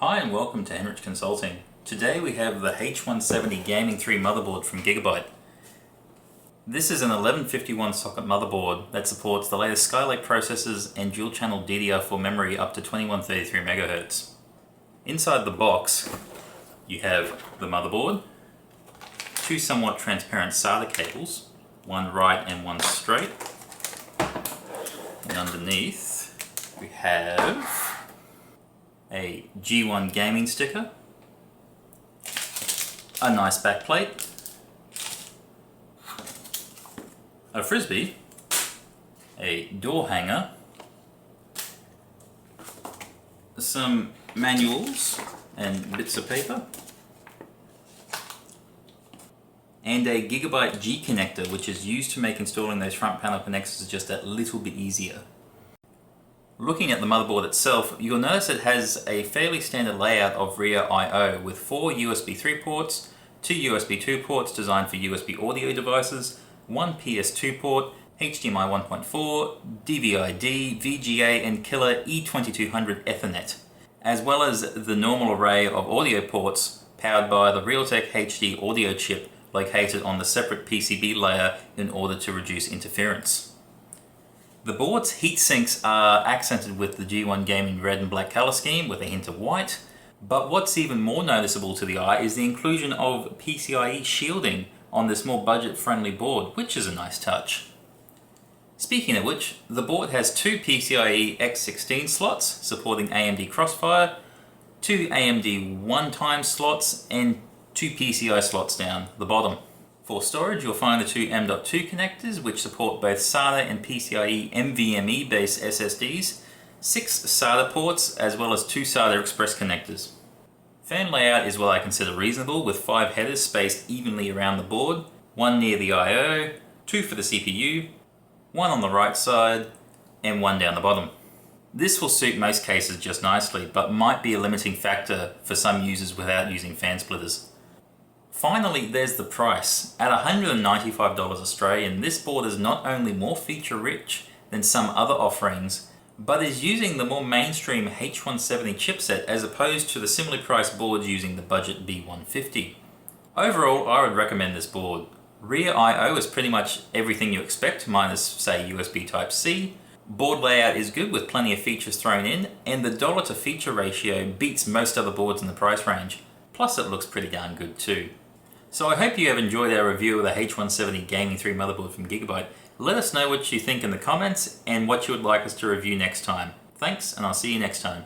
Hi and welcome to Henrich Consulting. Today we have the H170 Gaming 3 motherboard from Gigabyte. This is an 1151 socket motherboard that supports the latest Skylake processors and dual channel DDR4 memory up to 2133 MHz. Inside the box you have the motherboard, two somewhat transparent SATA cables, one right and one straight, and underneath we have a G1 gaming sticker, a nice backplate, a frisbee, a door hanger, some manuals and bits of paper, and a Gigabyte G connector, which is used to make installing those front panel connectors just that little bit easier. Looking at the motherboard itself, you'll notice it has a fairly standard layout of rear I/O with 4 USB 3 ports, 2 USB 2 ports designed for USB audio devices, 1 PS2 port, HDMI 1.4, DVI-D, VGA and killer E2200 Ethernet, as well as the normal array of audio ports powered by the Realtek HD audio chip located on the separate PCB layer in order to reduce interference. The board's heat sinks are accented with the G1 Gaming red and black color scheme with a hint of white, but what's even more noticeable to the eye is the inclusion of PCIe shielding on this more budget-friendly board, which is a nice touch. Speaking of which, the board has two PCIe X16 slots supporting AMD Crossfire, two AMD one-time slots, and two PCI slots down the bottom. For storage, you'll find the two M.2 connectors, which support both SATA and PCIe NVMe based SSDs, 6 SATA ports, as well as 2 SATA Express connectors. Fan layout is what I consider reasonable, with 5 headers spaced evenly around the board, 1 near the I/O, 2 for the CPU, 1 on the right side, and 1 down the bottom. This will suit most cases just nicely, but might be a limiting factor for some users without using fan splitters. Finally, there's the price. At $195 Australian, this board is not only more feature-rich than some other offerings, but is using the more mainstream H170 chipset as opposed to the similarly priced boards using the budget B150. Overall, I would recommend this board. Rear I/O is pretty much everything you expect, minus, say, USB Type-C. Board layout is good with plenty of features thrown in, and the dollar to feature ratio beats most other boards in the price range. Plus, it looks pretty darn good too. So I hope you have enjoyed our review of the H170 Gaming 3 motherboard from Gigabyte. Let us know what you think in the comments and what you would like us to review next time. Thanks, and I'll see you next time.